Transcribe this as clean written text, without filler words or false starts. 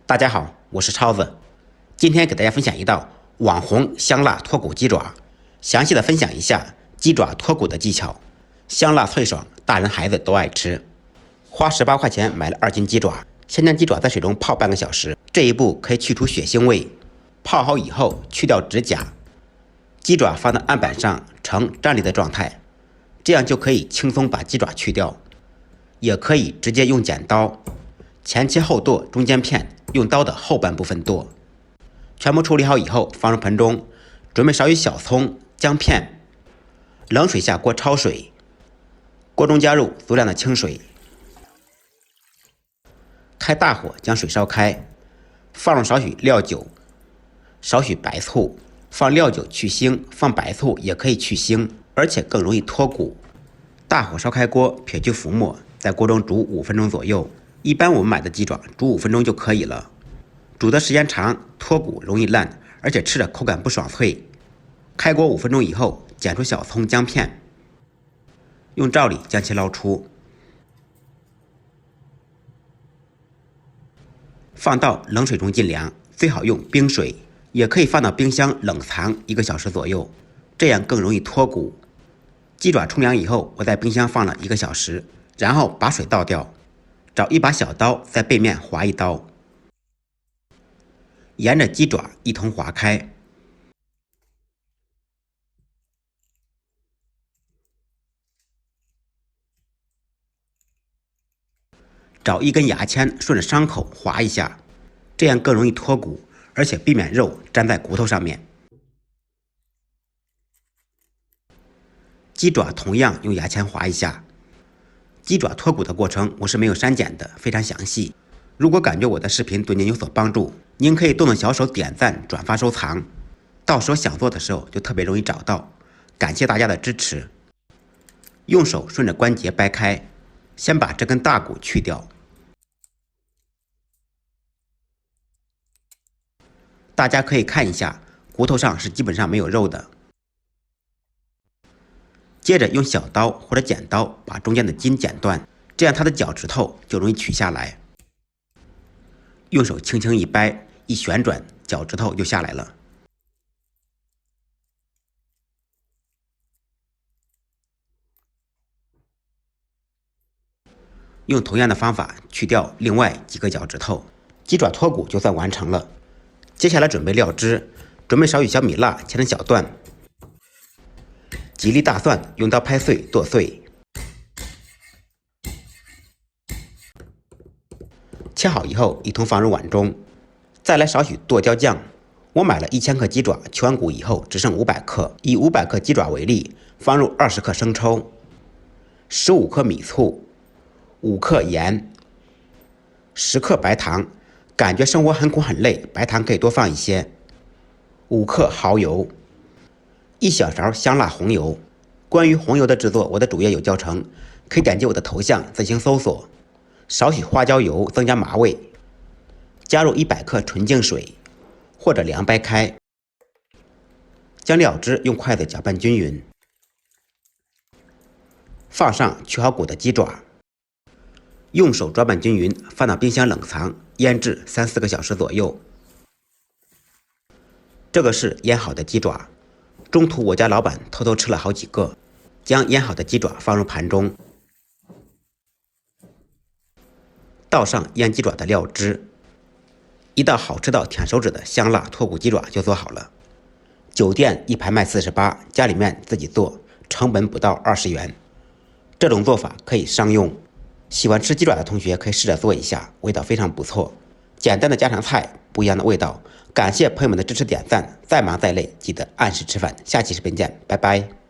大家好，我是超子，今天给大家分享一道网红香辣脱骨鸡爪，详细的分享一下鸡爪脱骨的技巧，香辣脆爽，大人孩子都爱吃。花18块钱买了2斤鸡爪，先将鸡爪在水中泡半个小时，这一步可以去除血腥味。泡好以后去掉指甲，鸡爪放在案板上呈站立的状态，这样就可以轻松把鸡爪去掉。也可以直接用剪刀前切后剁，中间片用刀的后半部分剁。全部处理好以后放入盆中，准备少许小葱、姜片，冷水下锅焯水，锅中加入足量的清水，开大火将水烧开，放入少许料酒，少许白醋，放料酒去腥，放白醋也可以去腥，而且更容易脱骨。大火烧开锅，撇去浮沫，在锅中煮5分钟左右。一般我们买的鸡爪煮5分钟就可以了。煮的时间长，脱骨容易烂，而且吃着口感不爽脆。开锅5分钟以后，剪出小葱、姜片，用罩里将其捞出，放到冷水中浸凉，最好用冰水，也可以放到冰箱冷藏1个小时左右，这样更容易脱骨。鸡爪冲凉以后，我在冰箱放了1个小时，然后把水倒掉，找一把小刀在背面划一刀，沿着鸡爪一同划开，找一根牙签顺着伤口划一下，这样更容易脱骨，而且避免肉粘在骨头上面。鸡爪同样用牙签划一下。鸡爪脱骨的过程我是没有删减的，非常详细。如果感觉我的视频对您有所帮助，您可以动动小手点赞、转发、收藏，到时候想做的时候就特别容易找到。感谢大家的支持。用手顺着关节掰开，先把这根大骨去掉。大家可以看一下，骨头上是基本上没有肉的。接着用小刀或者剪刀把中间的筋剪断，这样它的脚趾头就容易取下来。用手轻轻一掰，一旋转，脚趾头就下来了。用同样的方法去掉另外几个脚趾头，鸡爪脱骨就算完成了。接下来准备料汁，准备少许小米辣切成小段，几粒大蒜用刀拍碎剁碎，切好以后一同放入碗中。再来少许剁椒酱，我买了1000克鸡爪，去完骨以后只剩500克，以500克鸡爪为例，放入20克生抽，15克米醋，5克盐，10克白糖，感觉生活很苦很累，白糖可以多放一些，5克蚝油，1小勺香辣红油。关于红油的制作，我的主页有教程，可以点击我的头像自行搜索。少许花椒油增加麻味，加入100克纯净水或者凉白开，将料汁用筷子搅拌均匀，放上去好骨的鸡爪，用手抓拌均匀，放到冰箱冷藏腌制3-4个小时左右。这个是腌好的鸡爪，中途我家老板偷偷吃了好几个。将腌好的鸡爪放入盘中，倒上腌鸡爪的料汁，一道好吃到舔手指的香辣脱骨鸡爪就做好了。酒店一盘卖48，家里面自己做，成本不到20元。这种做法可以商用，喜欢吃鸡爪的同学可以试着做一下，味道非常不错。简单的家常菜，不一样的味道。感谢朋友们的支持点赞，再忙再累记得按时吃饭。下期视频见，拜拜。